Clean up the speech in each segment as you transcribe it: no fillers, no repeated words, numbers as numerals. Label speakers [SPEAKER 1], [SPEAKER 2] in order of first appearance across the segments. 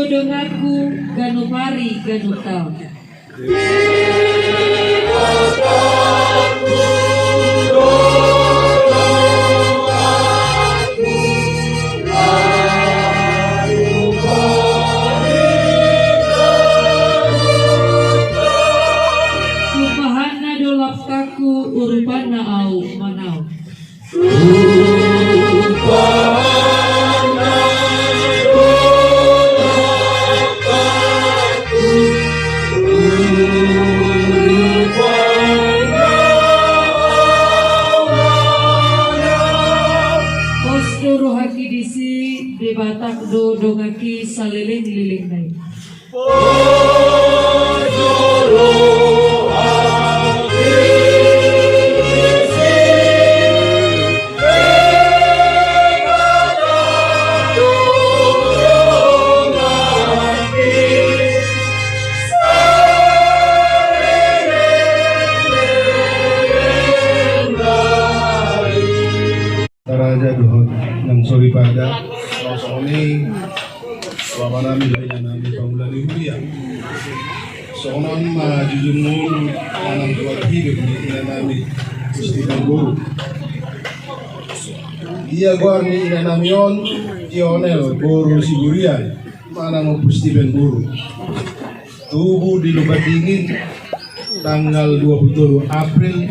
[SPEAKER 1] dongaku ganupari ganutau. Kupahana dolaptaku urupana au manau. Rohaki disi debatak do dongaki saliling-liling nai.
[SPEAKER 2] Raja dohon ng soripada ini wama nami lain nami pangulan Yulia sonon jujur mulu anang buat hidup ni ina nami Pustiben Guru iya gor ni ina namion Tionel Guru Siburian mana mau Pustiben Guru tubuh di Lubak Dingin tanggal 27 April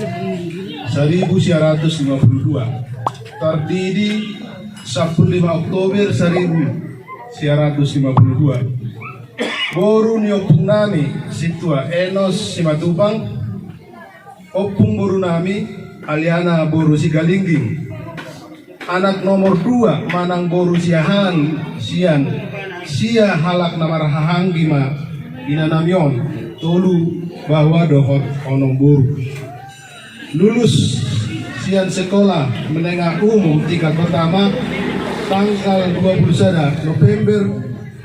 [SPEAKER 2] 1952 terdiri 15 Oktober 1952. Boru ni opung nami situa Enos Simatupang, opung boru nami Aliana Boru Sigalingging. Anak nomor 2 manang boru siahan sian sia halak namar hahanggi ma inanamion tolu bahwa dohot onong boru. Lulus sian sekolah menengah umum tingkat pertama tanggal 21 November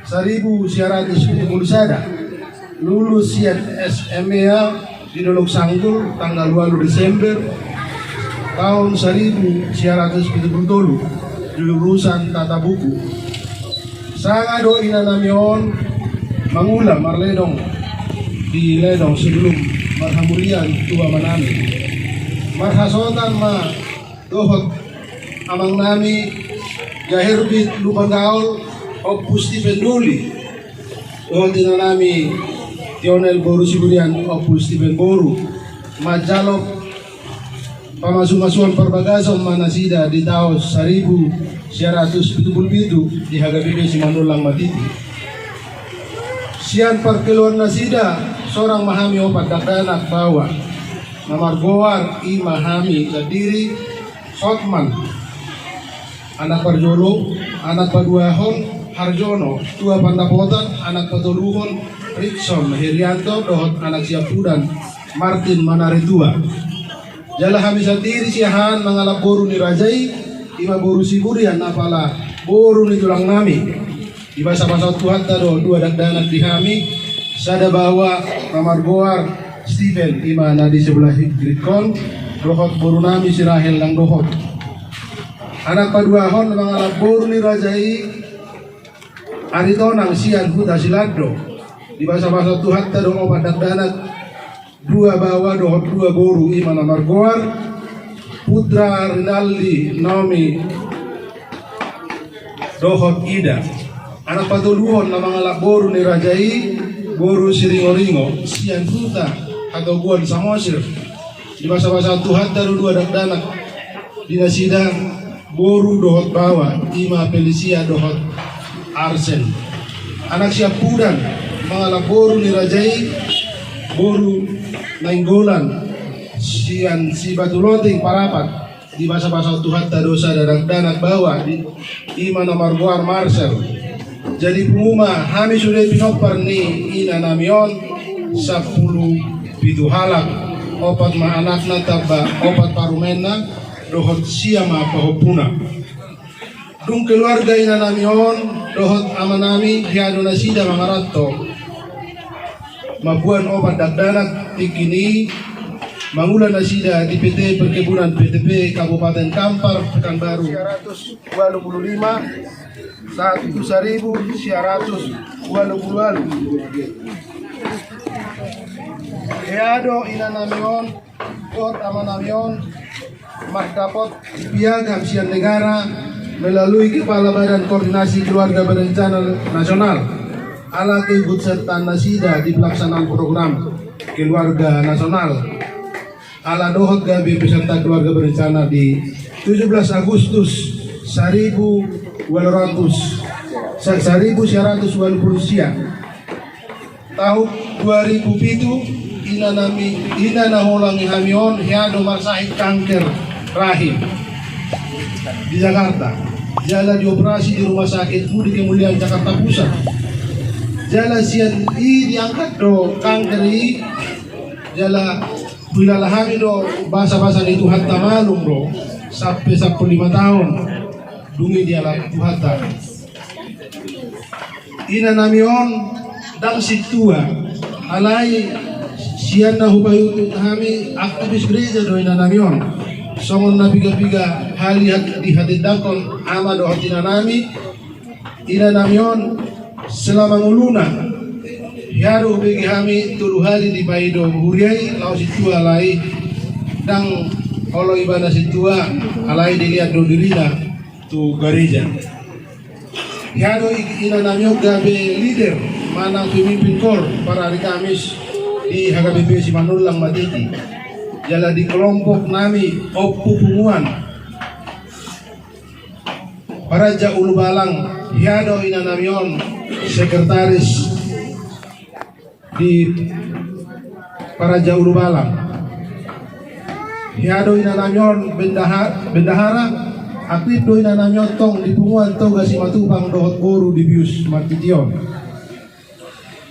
[SPEAKER 2] 1971. Lulus sian SMA di Dolok Sanggul tanggal 2 Desember tahun 1977 jurusan tata buku. Sangado inanamion mangulam marledong di ledong sebelum marhamulian tua manami. Marhasotan ma dohot amang nami gaherbit lubagaol o Pustiben Nuli dohot ina nami Tionel Boru Siburian o Pustiben Boru majalop pamasumasuan perbagasan manasida di tahun 1977 di Hagabibe Simanulang Matiti. Sian perkeluar nasida seorang mahami opat dakdanak bawah Namar Goar I Mahami Kadiri Hotman anak Parjolo anak Paduahon Harjono tua Pandapotan anak Patoluhon Rickson Herianto dohot anak Siapudan Martin Manaritua jala hami satiri siahan mangalap boru ni Rajai ima boru Siburian napala boru ni tulang nami iba sama Tuhan tado dua dakdanak dihami sada bawa Namar Goar Steven ima na di sebelah Grikon dohot boru nami si Rahel lang dohot anak Paduahon mangalap boru ni Rajai arito nang sian huda silado di basa-basa Tuhan tadong opat dakdanak dua bawa dohot dua boru ima Namar Goar Putra Rinaldi Naomi dohot Ida anak Patuluhon na mangalap boru ni Rajai boru Siringo-ringo sian huta atau buan Samosir di masa-masa Tuhan taruh dua dakdanak dinasidang boru dohot bawa ima Felicia dohot Arsen anak Siapudan mangalap boru ni Rajai boru Nainggolan sian si Batuloting Parapat di masa-masa Tuhan tadosa dakdanak bawa di ima Namar Goar Marcel jadi penguma kami sudah pinopar ni ina namion 10 pitu halak opat ma anakna taba opat parumenna dohot siama pahopuna dung keluarga ina namion dohot amanami hiado nasida mangaratto mabuan opat dakdanak tikini Mangulan na sida di PT Perkebunan PTP Kabupaten Kampar Pekanbaru 185 Eado inanamion kot amanamion magdapat piagam siang negara melalui Kepala Badan Koordinasi Keluarga Berencana Nasional ala keikutsertaan Nasida di pelaksanaan program Keluarga Nasional ala dohot gabe peserta keluarga berencana di 17 Agustus 1920 tahun 2007 ina nahulangi hamion hiado marsahit kanker rahim di Jakarta. Jala dioperasi di Rumah Sakit Budi Kemuliaan Jakarta Pusat. Jala sian diangkat do kanker jala bilalahami do bahasa-bahasa di Tuhan tamalum do sampai 15 tahun dungi dia lah Tuhan ta. Ina namion dang situa alai sian na hubayut kami aktivis gereja do ina namion songon na biga-biga hali di hadidakon ama do hatina nami ina namion selama nguluna yaro bagi kami tulu hari di paido huriai lau situa alai dang olo ibadah situa alai dilihat do dirina tu gereja yaro ina namion gabe leader manang pemimpin kor para hari Kamis di HKBP Simanulang Matiti jala di kelompok nami Oppu Punguan Paraja Ulubalang Hiado ina namion sekretaris di Paraja Ulubalang Hiado ina namion bendahara aktif do ina namion tong di Punguan toga Simatubang dohot boru di Bius Martition.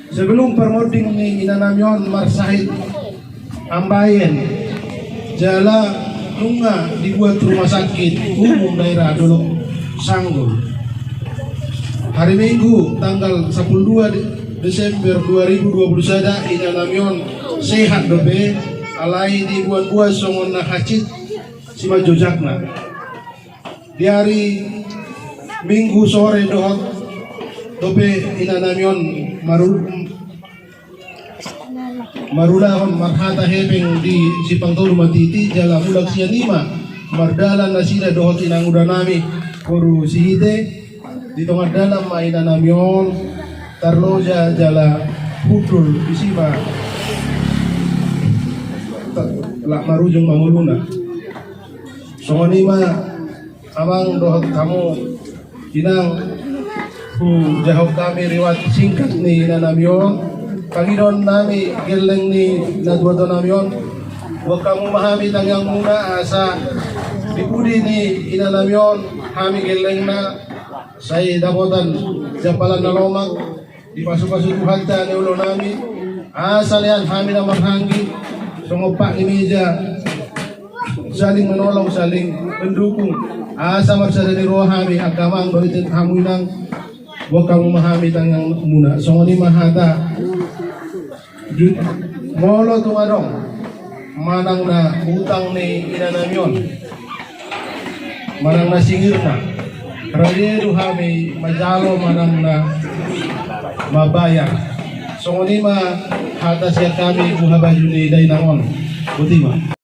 [SPEAKER 2] Sebelum permoding ni inanamion marsahit ambayen jala nunga dibuat rumah sakit umum daerah Dolok Sanggul. Hari Minggu tanggal 12 Desember 2021 inanamion sehat dobe alai dibuat-buat songon na hacit sima jojakna. Di hari Minggu sore dohot dobe inanamion marulahon marhata hebeng di Sipangtolo Matiti jala mulag siya nima mardalan na sila dohot inanguda nami koru sihite dito nga dalam maina namyon tarloja jala putol isiba lak marujung manguluna so nima amang dohot kamu inang jahok kami riwat singkat ni nanamyon Panginoon nami geleng ni nadwato namyon huwag kamu mahami tangyang muna asa dipudi ni inanamyon hami geleng na say dakotan japalan na lomak dipasok-pasok Tuhan ta ni ulo nami asa liyan hami na marhanggi sungopak ni meja saling menolong saling mendukung asa marsada ni roh hami agamang balitin hamunang huwag kamu mahami tangyang muna so ni mahata molo tumadong manang na utang ni inanamyon manang na singir na radero hami majalo manang na mabayar so ni mahata siya kami buhabay yun ni day naon buti ma